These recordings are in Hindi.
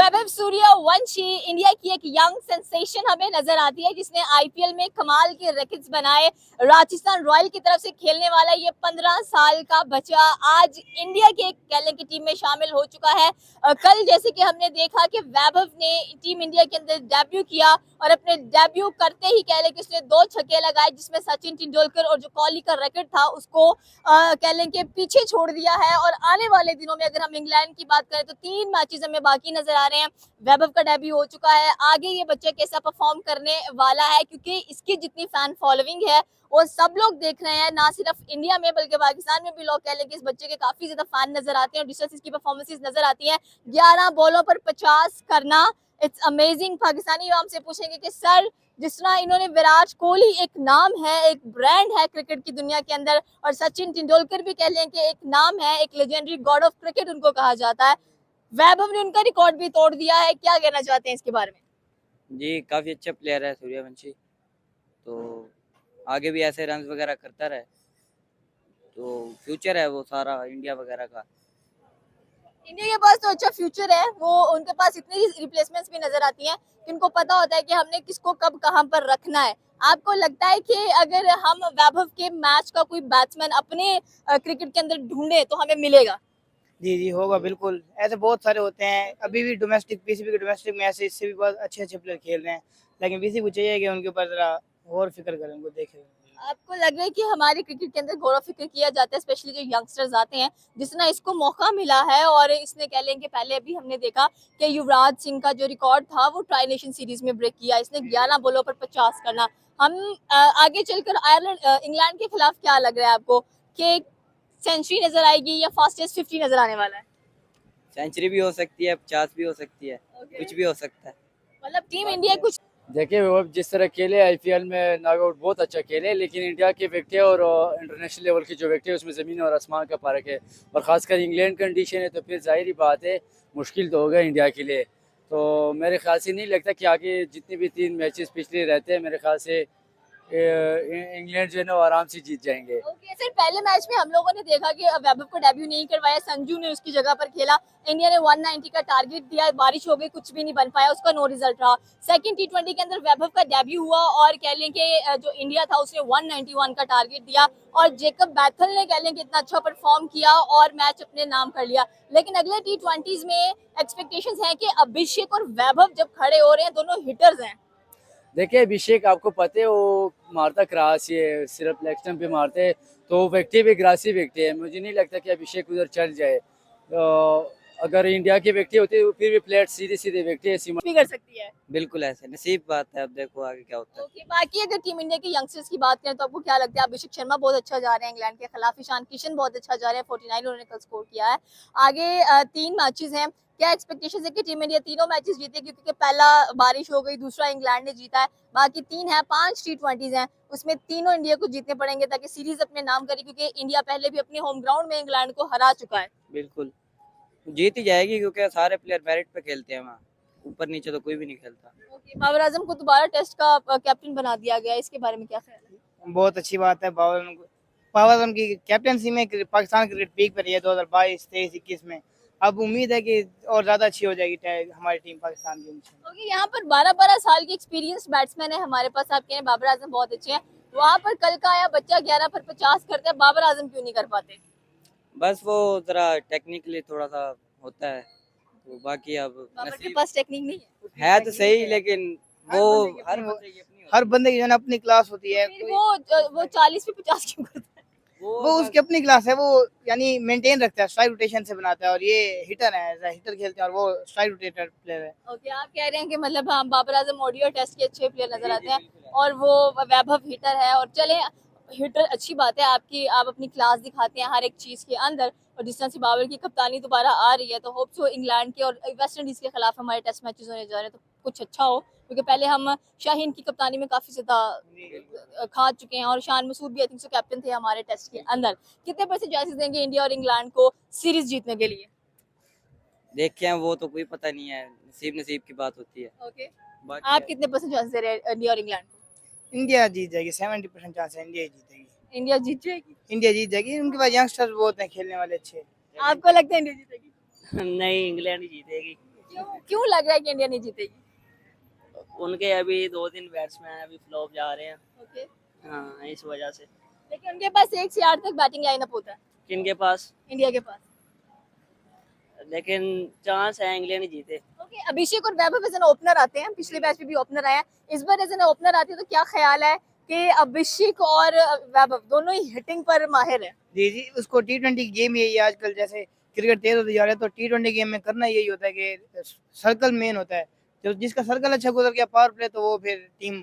वैभव सूर्यवंशी इंडिया की एक यंग सेंसेशन हमें नजर आती है जिसने आईपीएल में कमाल के रैकेट्स बनाए। राजस्थान रॉयल की तरफ से खेलने वाला ये 15 साल का बच्चा आज इंडिया के कह लें कि टीम में शामिल हो चुका है। कल जैसे कि हमने देखा कि वैभव ने टीम इंडिया के अंदर डेब्यू किया और अपने डेब्यू करते ही कह लें कि उसने 2 छक्के लगाए जिसमें सचिन तेंदुलकर और जो कोहली का रैकेट था उसको कह लें कि पीछे छोड़ दिया है। और आने वाले दिनों में अगर हम इंग्लैंड की बात करें तो 3 मैचेस हमें बाकी नजर आ रहे हैं। वैभव का डेब्यू हो चुका है, आगे ये बच्चा कैसा परफॉर्म करने वाला है क्योंकि इसकी जितनी फैन फॉलोइंग है वो सब लोग देख रहे हैं, ना सिर्फ इंडिया में बल्कि पाकिस्तान में भी लोग कह लें कि इस बच्चे के काफी ज्यादा फैन नजर आते हैं और जिस तरह से इसकी परफॉर्मेंसेस नजर आती है 11 बॉलों पर 50 करना, इट्स अमेजिंग। पाकिस्तानी आवाम से पूछेंगे कि सर जिस तरह इन्होंने विराट कोहली एक नाम है, एक ब्रांड है क्रिकेट की दुनिया के अंदर, और सचिन तेंदुलकर भी कह लें कि एक नाम है, एक लेजेंडरी गॉड ऑफ क्रिकेट उनको कहा जाता है, वैभव ने उनका रिकॉर्ड भी तोड़ दिया है, क्या कहना चाहते हैं इसके बारे में? जी काफ़ी अच्छा प्लेयर है सूर्यवंशी। तो आगे भी ऐसे रन वगैरह करता रहे तो फ्यूचर है वो सारा इंडिया वगैरह का। इंडिया के पास तो अच्छा फ्यूचर है, वो उनके पास इतनी रिप्लेसमेंट्स भी नजर आती हैं कि उनको पता होता है कि हमने किसको कब कहां पर रखना है। आपको लगता है कि अगर हम वैभव के मैच का कोई बैट्समैन अपने क्रिकेट के अंदर ढूंढे तो हमें मिलेगा? जी जी होगा बिल्कुल। ऐसे बहुत सारे होते हैं, अभी भी डोमेस्टिक पीसीबी के डोमेस्टिक में ऐसे इससे भी बहुत अच्छे अच्छे प्लेयर खेल रहे हैं, लेकिन पीसीबी को चाहिए कि उनके ऊपर जरा और फिक्र करें, उनको देखें। आपको लग रहा है कि हमारे क्रिकेट के अंदर गौर फिक्र किया जाता है, स्पेशली जो यंगस्टर्स आते हैं, जिस तरह इसको मौका मिला है और इसने कह लेंगे पहले अभी हमने देखा कि युवराज सिंह का जो रिकॉर्ड था वो ट्राई नेशन सीरीज में ब्रेक किया, इसने 11 बॉलों पर 50 करना। हम आगे चलकर आयरलैंड इंग्लैंड के खिलाफ क्या लग रहा है आपको कि सेंचुरी नजर आएगी या फास्टेस्ट 50 नजर आने वाला है? सेंचुरी भी हो सकती है, 50 भी हो सकती है, कुछ भी हो सकता है। मतलब टीम इंडिया कुछ देखिए वो जिस तरह खेले आईपीएल में नॉकआउट बहुत अच्छा खेले, लेकिन इंडिया के व्यक्ति और इंटरनेशनल लेवल के जो व्यक्ति है उसमें ज़मीन और आसमान का फ़र्क है। और ख़ासकर इंग्लैंड कंडीशन है तो फिर जाहिर बात है मुश्किल तो होगा इंडिया के लिए। तो मेरे ख्याल से नहीं लगता कि आगे जितने भी 3 मैचेस पिछले रहते हैं, मेरे ख्याल से इंग्लैंड जो है ना वो आराम से जीत जाएंगे। ओके सर, पहले मैच में हम लोगों ने देखा कि वैभव को डेब्यू नहीं करवाया, संजू ने उसकी जगह पर खेला। इंडिया ने 190 का टारगेट दिया, बारिश हो गई, कुछ भी नहीं बन पाया, उसका नो रिजल्ट रहा। सेकंड टी20 के अंदर वैभव का डेब्यू हुआ और कह लें कि जो इंडिया था उसने 191 का टारगेट दिया और जेकब बैथल ने कह लें कि इतना अच्छा परफॉर्म किया और मैच अपने नाम कर लिया। लेकिन अगले टी20 में एक्सपेक्टेशंस हैं कि अभिषेक और वैभव जब खड़े हो रहे हैं, दोनों हिटर्स हैं। देखिए अभिषेक आपको पता है वो मारता क्रास ही है, सिर्फ लेग स्टंप पे मारते हैं, तो व्यक्ति भी ग्रासी व्यक्ति है। मुझे नहीं लगता कि अभिषेक उधर चल जाए। अगर इंडिया के व्यक्ति होते तो फिर भी प्लेयर सीधे सीधे व्यक्ति है, भी कर सकती है। बिल्कुल ऐसे नसीब बात है, अब देखो आगे क्या होता है। ओके, बाकी अगर टीम इंडिया के यंगस्टर्स की बात करें तो आपको क्या लगता है? अभिषेक शर्मा बहुत अच्छा जा रहे हैं इंग्लैंड के खिलाफ, ईशान किशन बहुत अच्छा जा रहे हैं, 49 उन्होंने कल स्कोर किया है। आगे 3 मैचेस हैं, क्या एक्सपेक्टेशन है कि टीम इंडिया तीनों मैचेस जीते? क्योंकि पहला बारिश हो गई, दूसरा इंग्लैंड ने जीता है, बाकी 3 है, 5 टी20 हैं, उसमें तीनों इंडिया को जीतने पड़ेंगे ताकि सीरीज अपने नाम करे, क्योंकि इंडिया पहले भी अपने होम ग्राउंड में इंग्लैंड को हरा चुका है। बिल्कुल जीत ही जाएगी क्योंकि सारे प्लेयर मेरिट पे खेलते हैं, वहाँ ऊपर नीचे तो कोई भी नहीं खेलता। ओके, बाबर आजम को दोबारा टेस्ट का कैप्टन बना दिया गया है, इसके बारे में क्या ख्याल है? बहुत अच्छी बात है। बाबर आजम की कैप्टनसी में पाकिस्तान क्रिकेट पीक पर रही है 2022, 23, 21 में। अब उम्मीद है कि और ज्यादा अच्छी हो जाएगी हमारी टीम पाकिस्तान की। ओके, यहाँ पर 12-12 साल के एक्सपीरियंस बैट्समैन है हमारे पास। आप कह रहे हैं बाबर आजम बहुत अच्छे हैं, वहां पर कल का आया बच्चा 11 पर 50 करते हैं, बाबर आजम क्यों नहीं कर पाते? बस वो जरा टेक्निकली थोड़ा सा होता है, तो बाकी अब बाबर के नसीब पास टेक्निक नहीं है तो सही, लेकिन वो हर हर बंदे बंदे की अपनी हर बंदे की जो है ना अपनी क्लास होती है। है, फिर वो 40 पे 50 क्यों करता है? वो उसकी अपनी क्लास है, वो यानी मेंटेन रखता है, स्ट्राइक रोटेशन से बनाता है, और ये हिटर है, हिटर खेलते हैं और वो स्ट्राइक रोटेटर प्लेयर है। ओके, आप कह रहे हैं कि मतलब हम बाबर आजम ओडीआई टेस्ट के अच्छे प्लेयर नजर आते हैं और वो वैभव हिटर है। और चले, हिटर अच्छी बात है आपकी, आप अपनी क्लास दिखाते हैं हर एक चीज के अंदर, और जिस तरह से बाबर की कप्तानी दोबारा आ रही है तो होप सो इंग्लैंड के और वेस्ट इंडीज के खिलाफ हमारे टेस्ट मैचेस होने जा रहे हैं तो कुछ अच्छा हो, क्योंकि पहले हम शाहीन की कप्तानी में काफी ज्यादा खा चुके हैं और शान मसूद भी आई थिंक सो कैप्टन थे हमारे टेस्ट के अंदर। कितने % चांसेस देंगे इंडिया और इंग्लैंड को सीरीज जीतने के लिए? देखे हैं वो तो कोई पता नहीं है, नसीब नसीब की बात होती है। ओके, बाकी आप कितने % चांसेस दे रहे हैं इंडिया और इंग्लैंड को? इंडिया जीत जाएगी, 70% चांस है इंडिया जीतेगी। इंडिया जीत जाएगी? इंडिया जीत जाएगी, उनके पास यंगस्टर्स बहुत हैं खेलने वाले अच्छे। आपको लगता है इंडिया जीतेगी? नहीं, इंग्लैंड ही जीतेगी। क्यों क्यों लग रहा है कि इंडिया नहीं जीतेगी? उनके अभी 2 दिन बैट्समैन अभी फ्लॉप जा रहे हैं। ओके, हाँ, इस वजह से। लेकिन उनके पास 1 से 8 तक बैटिंग लाइनअप होता है किनके पास? इंडिया के पास। लेकिन चांस है इंग्लैंड ही जीते। ओके, अभिषेक और वैभव एज एन ओपनर आते हैं, पिछले मैच में भी ओपनर आया, इस बार एज एन ओपनर आते हैं, तो क्या ख्याल है कि अभिषेक और वैभव दोनों ही हिटिंग पर माहिर है? जी जी, उसको टी20 गेम यही है आजकल, जैसे क्रिकेट तेज होते जा रहा है तो टी20 गेम में करना यही होता है कि सर्कल मेन होता है। जो जिसका सर्कल अच्छा गुजर गया पावर प्ले, तो वो फिर टीम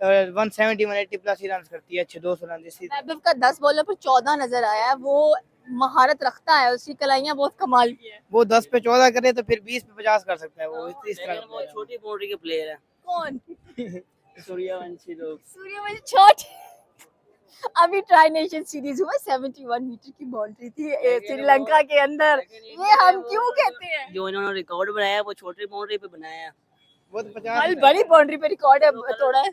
170 180 प्लस ही रन करती है, अच्छे 200 रन। इसी वैभव का 10 बॉलों पर 14 नजर आया है, वो महारत रखता है, उसकी कलाइयां बहुत कमाल की है। वो 10 पे 14 करे तो फिर 20 पे 50 कर सकता है वो, इस तरह लेकिन का वो player है। छोटी बाउंड्री के प्लेयर है। कौन? सूर्यवंशी लोग। सूर्यवंशी छोट। अभी ट्राई नेशन सीरीज हुआ, 71 मीटर की बाउंड्री थी श्रीलंका के अंदर, ये हम क्यों कहते हैं? जो इन्होंने रिकॉर्ड बनाया वो छोटी बाउंड्री पे बनाया है। वो तो कल 50 बड़ी बाउंड्री पे रिकॉर्ड तोड़ा है,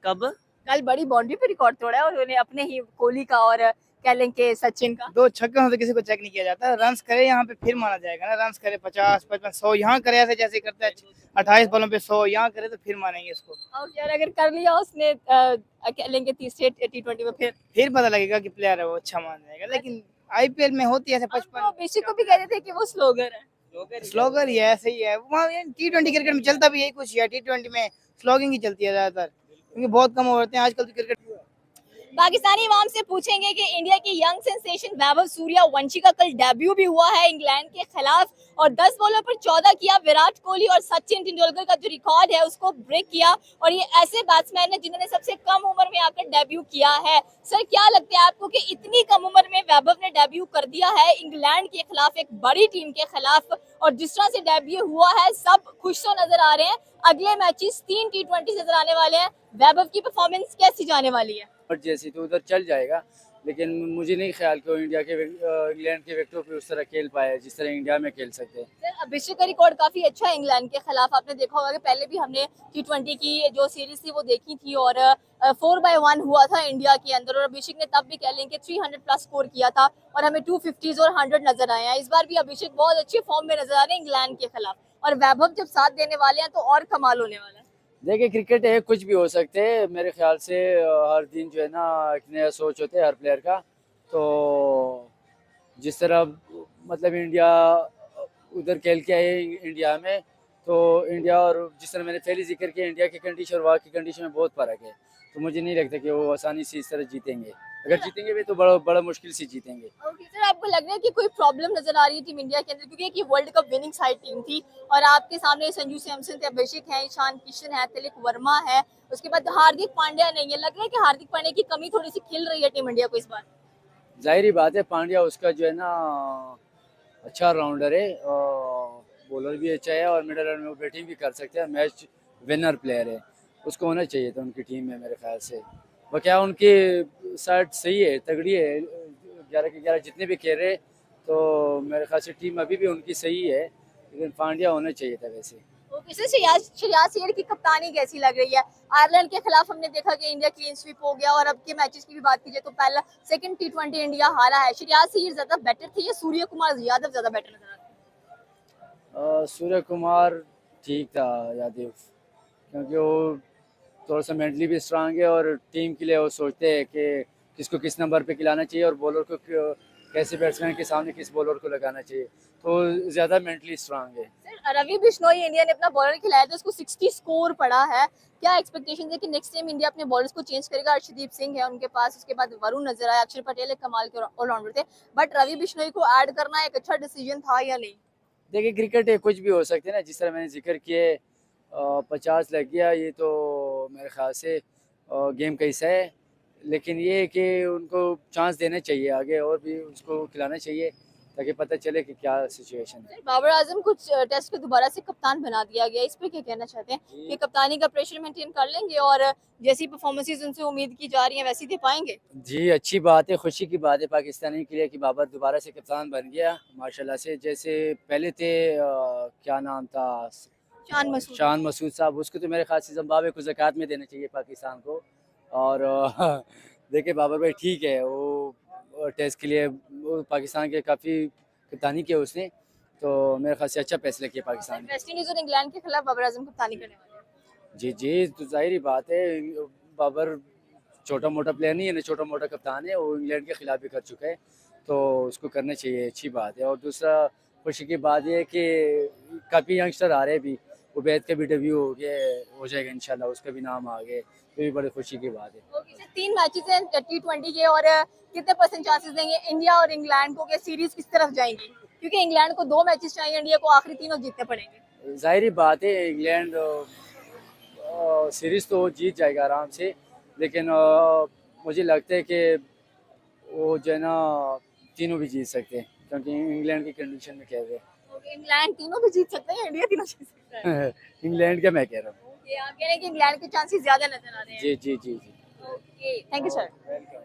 कब? कल बड़ी बाउंड्री पे रिकॉर्ड तोड़ा है, और उन्होंने अपने ही कोहली का और कह लें कि सचिन का। 2 छक्कों से किसी को चेक नहीं किया जाता, रन्स करे यहाँ पे फिर माना जाएगा ना। रन्स करे 50 55 100, यहाँ करे ऐसे जैसे करता है 28 बॉलों पे 100, यहाँ करे तो फिर मानेंगे इसको। और यार अगर कर लिया उसने कह लेंगे तीसरे टी20 में, फिर पता लगेगा कि प्लेयर है वो, अच्छा मान जाएगा। लेकिन आईपीएल में होती है ऐसे हम तो 55 अभिषेक को भी कहते थे कि वो स्लोगर है। स्लोगर ही है, ऐसे ही है वहाँ। टी20 क्रिकेट में चलता भी यही कुछ है, टी20 में स्लोगिंग ही चलती है ज्यादातर, क्योंकि बहुत कम ओवर होते हैं आजकल तो क्रिकेट। पाकिस्तानी अवाम से पूछेंगे कि इंडिया के यंग सेंसेशन वैभव सूर्यवंशी का कल डेब्यू भी हुआ है इंग्लैंड के खिलाफ, और 10 बॉलों पर 14 किया। विराट कोहली और सचिन तेंदुलकर का जो रिकॉर्ड है उसको ब्रेक किया, और ये ऐसे बैट्समैन है जिन्होंने सबसे कम उम्र में आकर डेब्यू किया है। सर, क्या लगता है आपको कि इतनी कम उम्र में वैभव ने डेब्यू कर दिया है इंग्लैंड के खिलाफ, एक बड़ी टीम के खिलाफ, और जिस तरह से डेब्यू हुआ है सब खुश तो नजर आ रहे हैं। अगले मैचेस 3 टी20 नजर आने वाले हैं, वैभव की परफॉर्मेंस कैसी जाने वाली है? और जैसी तो उधर चल जाएगा, लेकिन मुझे नहीं ख्याल कि वो इंडिया के इंग्लैंड के विकेटों पे उस तरह खेल पाए जिस तरह इंडिया में खेल सकते हैं। सर, अभिषेक का रिकॉर्ड काफी अच्छा है इंग्लैंड के खिलाफ, आपने देखा होगा कि पहले भी हमने टी20 की जो सीरीज थी वो देखी थी, और 4/1 हुआ था इंडिया के अंदर, और अभिषेक ने तब भी कह लें कि 300 प्लस स्कोर किया था, और हमें 250s और 100 नजर आए हैं। इस बार भी अभिषेक बहुत अच्छे फॉर्म में नजर आ रहे हैं इंग्लैंड के खिलाफ, और वैभव जब साथ देने वाले हैं तो और कमाल होने वाला है। देखिए, क्रिकेट है, कुछ भी हो सकते हैं। मेरे ख्याल से हर दिन जो है ना एक नया सोच होता है हर प्लेयर का। तो जिस तरह मतलब इंडिया उधर खेल के आए इंडिया में, तो इंडिया और जिस तरह मैंने पहले जिक्र किया, इंडिया की कंडीशन और वहाँ की कंडीशन में बहुत फ़र्क है। तो मुझे नहीं लगता कि वो आसानी से इस तरह जीतेंगे। अगर जीतेंगे भी तो बड़ा मुश्किल से जीतेंगे। ओके सर, आपको लग रहा है कि कोई प्रॉब्लम नजर आ रही है टीम इंडिया के अंदर, क्योंकि एक world cup winning side team थी, और आपके सामने संजू सैमसन थे, अभिषेक है, ईशान किशन है, तिलक वर्मा है, उसके बाद हार्दिक पांड्या नहीं है। लग रहा है कि हार्दिक पांड्या की कमी थोड़ी सी खिल रही है टीम इंडिया को इस बार। जाहिर बात है, पांड्या उसका जो है ना अच्छा राउंडर है, बॉलर भी अच्छा है, और मिडल ऑर्डर में वो बैटिंग भी कर सकते हैं, मैच विनर प्लेयर है। उसको होना चाहिए था उनकी टीम में मेरे ख्याल से। वो क्या उनकी साइड सही है, तगड़ी है, 11 के 11 जितने भी खेल रहे, तो मेरे ख्याल से टीम अभी भी उनकी सही है, लेकिन पांड्या होना चाहिए था वैसे। ओके सर, श्रेयास अय्यर की कप्तानी कैसी लग रही है? आयरलैंड के खिलाफ हमने देखा कि इंडिया क्लीन स्वीप हो गया, और अब के मैचेस की भी बात कीजिए तो पहला सेकंड टी20 इंडिया हारा है। श्रेयास अय्यर ज्यादा बेटर थे या सूर्य कुमार यादव ज्यादा बेटर नजर आते हैं? सूर्य कुमार ठीक था यादव, क्योंकि वो थोड़ा सा मेंटली भी स्ट्रांग है, और टीम के लिए वो सोचते हैं कि किसको किस नंबर पे खिलाना चाहिए, और बॉलर को कैसे बैट्समैन के सामने किस बॉलर को लगाना चाहिए, तो ज़्यादा मेंटली स्ट्रांग है। सर, रवि बिश्नोई इंडिया ने अपना बॉलर खिलाया था, उसको 60 स्कोर पड़ा है। क्या एक्सपेक्टेशन है कि नेक्स्ट टाइम इंडिया अपने बॉलर्स को चेंज करेगा? अर्शदीप सिंह है उनके पास, उसके बाद वरुण नजर आया, अक्षर पटेल एक कमाल के ऑलराउंडर थे, बट रवि बिश्नोई को ऐड करना एक अच्छा डिसीजन था या नहीं? देखिए, क्रिकेट है, कुछ भी हो सकते हैं ना, जिस तरह मैंने जिक्र किए 50 लग गया, ये तो मेरे ख्याल से गेम का हिस्सा है, लेकिन ये है कि उनको चांस देना चाहिए आगे, और भी उसको खिलाना चाहिए, ताकि पता चले कि क्या सिचुएशन है। बाबर आजम को टेस्ट पे दोबारा से कप्तान बना दिया गया, इस पे क्या कहना चाहते हैं कि कप्तानी का प्रेशर मेंटेन कर लेंगे, और जैसी परफॉर्मेंसेस उनसे उम्मीद की जा रही है वैसी दे पाएंगे? जी, अच्छी बात है, खुशी की बात है पाकिस्तानी के लिए कि बाबर दोबारा से कप्तान बन गया माशाल्लाह से। जैसे पहले थे क्या नाम था, शान मसूद साहब, उसको तो मेरे ख्याल से जिम्बाब्वे को ज़कात में देना चाहिए पाकिस्तान को। और देखिए, बाबर भाई ठीक है, वो टेस्ट के लिए वो पाकिस्तान के काफ़ी कप्तानी किया उसने, तो मेरे ख्याल से अच्छा फैसला किया पाकिस्तान ने। वेस्ट इंडीज और इंग्लैंड के खिलाफ बाबर आजम कप्तानी करने वाले हैं। जी जी, तो जाहिर ही बात है, बाबर छोटा मोटा प्लेयर नहीं है ना, छोटा मोटा कप्तान है, वो इंग्लैंड के खिलाफ भी कर चुका है, तो उसको करना चाहिए, अच्छी बात है। और दूसरा खुशी की बात यह है कि काफ़ी यंगस्टर आ रहे हैं भी, उबैद का भी डेब्यू हो जाएगा इंशाल्लाह, उसका भी नाम आ गया, तो ये बड़ी खुशी की बात है। ओके सर, 3 मैचेस हैं T20 के और कितने परसेंट चांसेस देंगे इंडिया और इंग्लैंड को कि सीरीज किस तरफ जाएंगी? क्योंकि इंग्लैंड को 2 मैचेस चाहिए, इंडिया को आखिरी तीनों जीतने पड़ेंगे। जाहिर ही बात है, इंग्लैंड सीरीज़ तो जीत जाएगा आराम से, लेकिन मुझे लगता है कि वो जो है ना तीनों भी जीत सकते हैं, क्योंकि इंग्लैंड की कंडीशन में कह रहे ओके, इंग्लैंड तीनों भी जीत सकते हैं, इंडिया तीनों जीत सकता है। हैं। इंग्लैंड का मैं कह रहा हूँ। ओके, आप कह रहे हैं कि इंग्लैंड के चांसेस ज्यादा नजर आ रहे हैं। जी जी जी जी। Okay, thank you sir. Welcome.